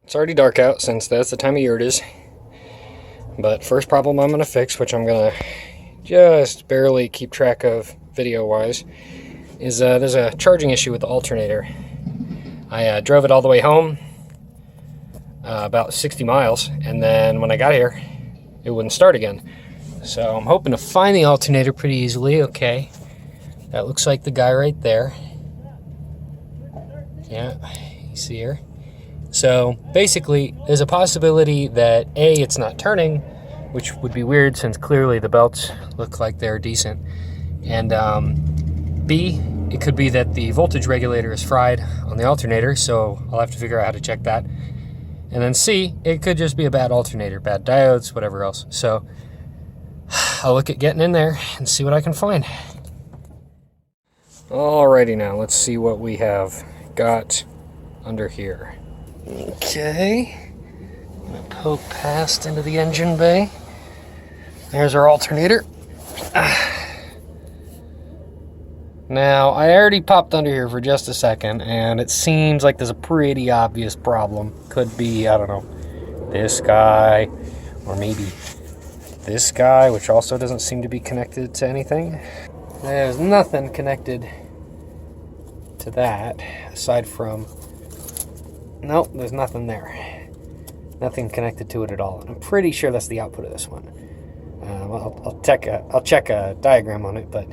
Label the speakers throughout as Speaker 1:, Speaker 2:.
Speaker 1: It's already dark out since that's the time of year it is. But first problem I'm going to fix, which I'm going to just barely keep track of video-wise, is there's a charging issue with the alternator. I drove it all the way home, about 60 miles, and then when I got here, it wouldn't start again. So I'm hoping to find the alternator pretty easily. Okay, that looks like the guy right there. Yeah, you see her. So basically, there's a possibility that A, it's not turning, which would be weird since clearly the belts look like they're decent. And B, it could be that the voltage regulator is fried on the alternator, so I'll have to figure out how to check that. And then C, it could just be a bad alternator, bad diodes, whatever else. So I'll look at getting in there and see what I can find. Alrighty, now let's see what we have got under here. Okay, I'm gonna poke past into the engine bay. There's our alternator. Now, I already popped under here for just a second, and it seems like there's a pretty obvious problem. Could be, I don't know, this guy, or maybe this guy, which also doesn't seem to be connected to anything. There's nothing connected to that, aside from... Nope, there's nothing there. Nothing connected to it at all. I'm pretty sure that's the output of this one. I'll check a diagram on it, but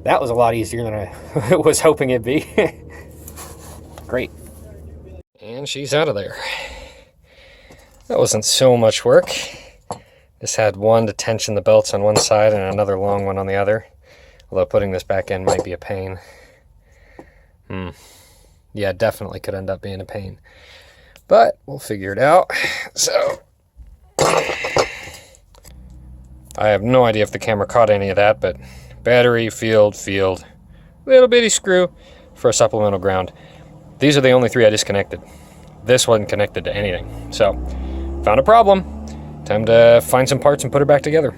Speaker 1: that was a lot easier than I was hoping it'd be. Great. And she's out of there. That wasn't so much work. Just had one to tension the belts on one side and another long one on the other. Although putting this back in might be a pain. Yeah, definitely could end up being a pain. But we'll figure it out. So, I have no idea if the camera caught any of that, but battery, field, little bitty screw for a supplemental ground. These are the only three I disconnected. This wasn't connected to anything. So, found a problem. Time to find some parts and put her back together.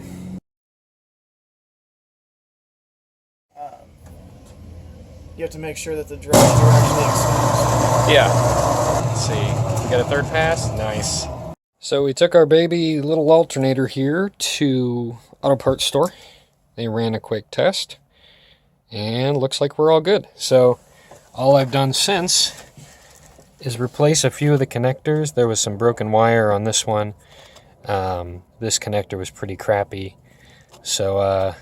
Speaker 2: You have to make sure that the drives are actually exposed.
Speaker 1: Yeah. Let's see. We got a third pass. Nice. So we took our baby little alternator here to auto parts store. They ran a quick test. And looks like we're all good. So all I've done since is replace a few of the connectors. There was some broken wire on this one. This connector was pretty crappy. So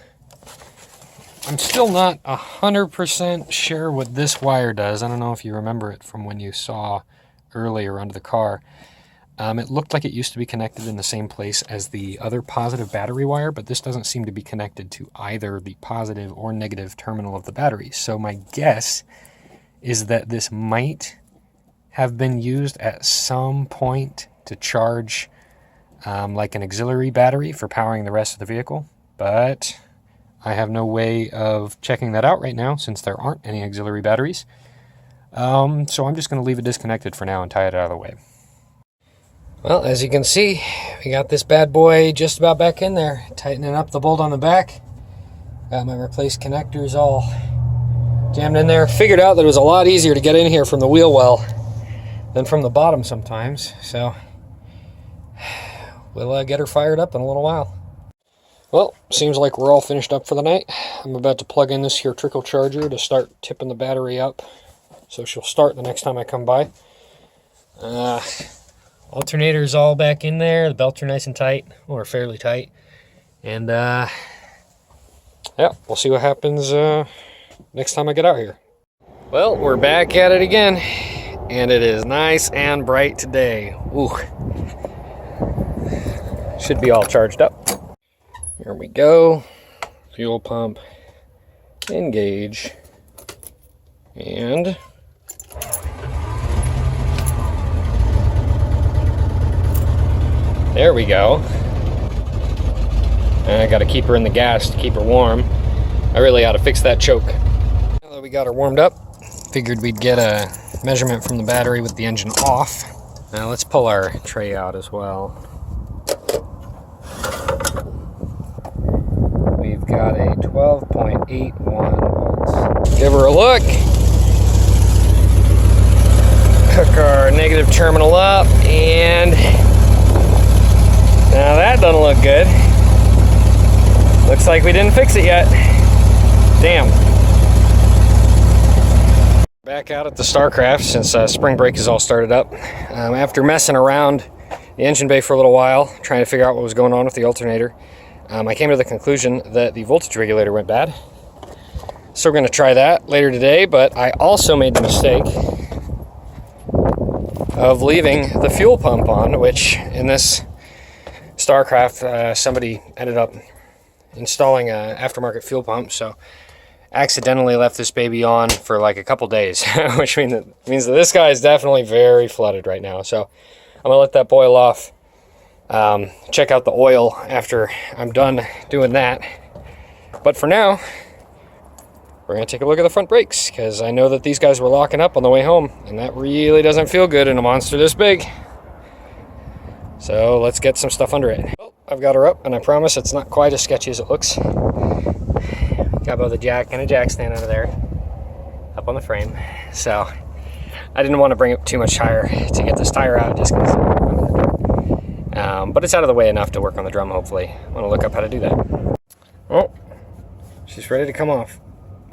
Speaker 1: I'm still not 100% sure what this wire does. I don't know if you remember it from when you saw earlier under the car. It looked like it used to be connected in the same place as the other positive battery wire, but this doesn't seem to be connected to either the positive or negative terminal of the battery. So my guess is that this might have been used at some point to charge like an auxiliary battery for powering the rest of the vehicle, but I have no way of checking that out right now since there aren't any auxiliary batteries. So I'm just going to leave it disconnected for now and tie it out of the way. Well, as you can see, we got this bad boy just about back in there, tightening up the bolt on the back. Got my replaced connectors all jammed in there. Figured out that it was a lot easier to get in here from the wheel well than from the bottom sometimes. So we'll get her fired up in a little while. Well, seems like we're all finished up for the night. I'm about to plug in this here trickle charger to start tipping the battery up, so she'll start the next time I come by. Alternator's all back in there. The belts are nice and tight, or fairly tight. And yeah, we'll see what happens next time I get out here. Well, we're back at it again, and it is nice and bright today. Ooh. Should be all charged up. Here we go. Fuel pump, engage, and there we go. And I gotta keep her in the gas to keep her warm. I really ought to fix that choke. Now that we got her warmed up, figured we'd get a measurement from the battery with the engine off. Now let's pull our tray out as well. We've got a 12.81 volts. Give her a look. Hook our negative terminal up, and now that doesn't look good. Looks like we didn't fix it yet. Damn. Back out at the Starcraft since spring break is all started up. After messing around the engine bay for a little while, trying to figure out what was going on with the alternator, I came to the conclusion that the voltage regulator went bad. So we're going to try that later today, but I also made the mistake of leaving the fuel pump on, which in this Starcraft, somebody ended up installing an aftermarket fuel pump, so accidentally left this baby on for like a couple days, which means that this guy is definitely very flooded right now. So I'm gonna let that boil off, check out the oil after I'm done doing that. But for now, we're gonna take a look at the front brakes, because I know that these guys were locking up on the way home, and that really doesn't feel good in a monster this big. So let's get some stuff under it. Well, I've got her up, and I promise it's not quite as sketchy as it looks. Got both a jack and a jack stand under there, up on the frame. So I didn't want to bring it too much higher to get this tire out, just because. But it's out of the way enough to work on the drum, hopefully. I want to look up how to do that. Oh, she's ready to come off.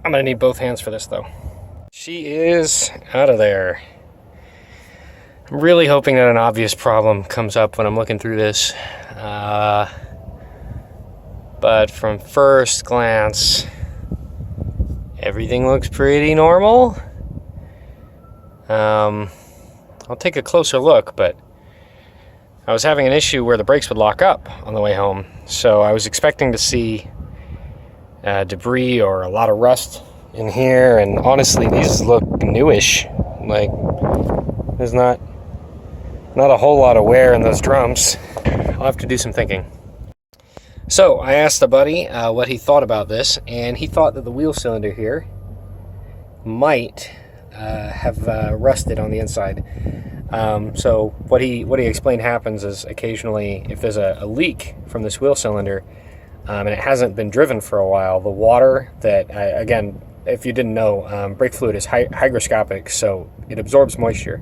Speaker 1: I'm going to need both hands for this, though. She is out of there. I'm really hoping that an obvious problem comes up when I'm looking through this. But from first glance, everything looks pretty normal. I'll take a closer look, but I was having an issue where the brakes would lock up on the way home. So I was expecting to see debris or a lot of rust in here, and honestly, these look newish. Like, there's not a whole lot of wear in those drums. I'll have to do some thinking. So I asked a buddy what he thought about this, and he thought that the wheel cylinder here might have rusted on the inside. So what he explained happens is occasionally, if there's a leak from this wheel cylinder and it hasn't been driven for a while, the water that, again, if you didn't know, brake fluid is hygroscopic, so it absorbs moisture.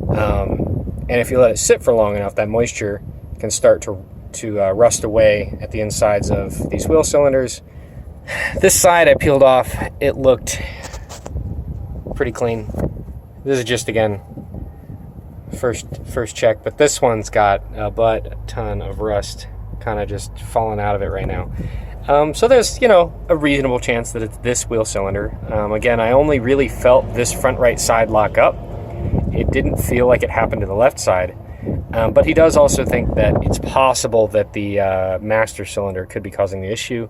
Speaker 1: And if you let it sit for long enough, that moisture can start to rust away at the insides of these wheel cylinders. This side I peeled off, it looked pretty clean. This is just, again, first check, but this one's got a ton of rust kind of just falling out of it right now. So there's, a reasonable chance that it's this wheel cylinder. Again, I only really felt this front right side lock up. It didn't feel like it happened to the left side. But he does also think that it's possible that the master cylinder could be causing the issue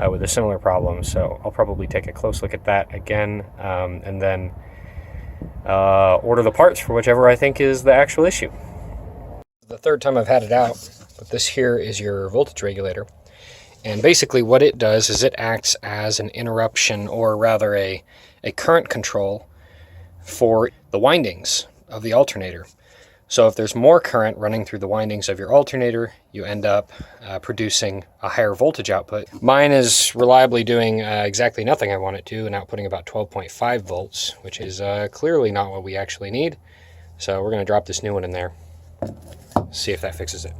Speaker 1: with a similar problem. So I'll probably take a close look at that again, and then order the parts for whichever I think is the actual issue. The third time I've had it out, but this here is your voltage regulator. And basically what it does is it acts as an interruption, or rather a current control for the windings of the alternator. So if there's more current running through the windings of your alternator, you end up producing a higher voltage output. Mine is reliably doing exactly nothing I want it to, and outputting about 12.5 volts, which is clearly not what we actually need. So we're going to drop this new one in there, see if that fixes it.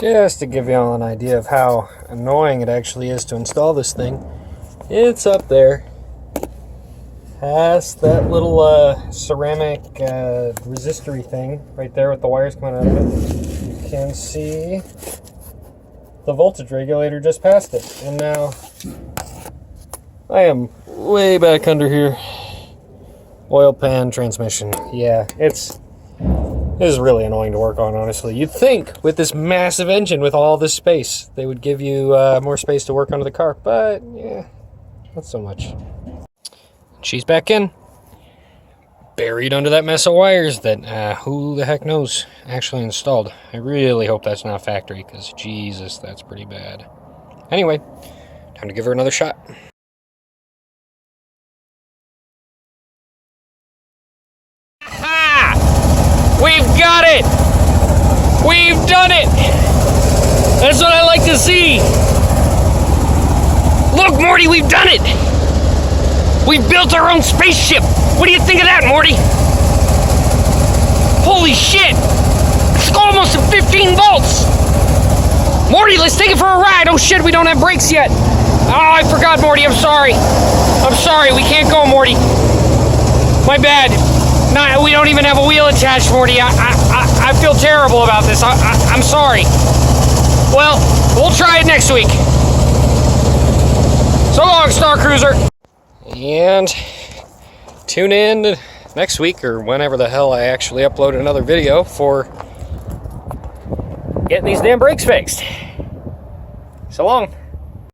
Speaker 1: Just to give you all an idea of how annoying it actually is to install this thing, it's up there. Has that little ceramic resistory thing right there with the wires coming out of it. You can see the voltage regulator just passed it, and now I am way back under here. Oil pan transmission. Yeah, this is really annoying to work on, honestly. You'd think with this massive engine with all this space, they would give you more space to work onto the car, but yeah, not so much. She's back in, buried under that mess of wires that who the heck knows actually installed. I really hope that's not factory, because Jesus, that's pretty bad. Anyway, time to give her another shot. Ha! We've got it! We've done it! That's what I like to see! Look, Morty, we've done it! We built our own spaceship! What do you think of that, Morty? let's take it for a ride. Oh shit, we don't have brakes yet. Oh, I forgot, Morty. I'm sorry. I'm sorry. We can't go, Morty. My bad. No, we don't even have a wheel attached, Morty. I feel terrible about this. I'm sorry. Well, we'll try it next week. So long, Starcruiser. And tune in next week or whenever the hell I actually upload another video for getting these damn brakes fixed. So long.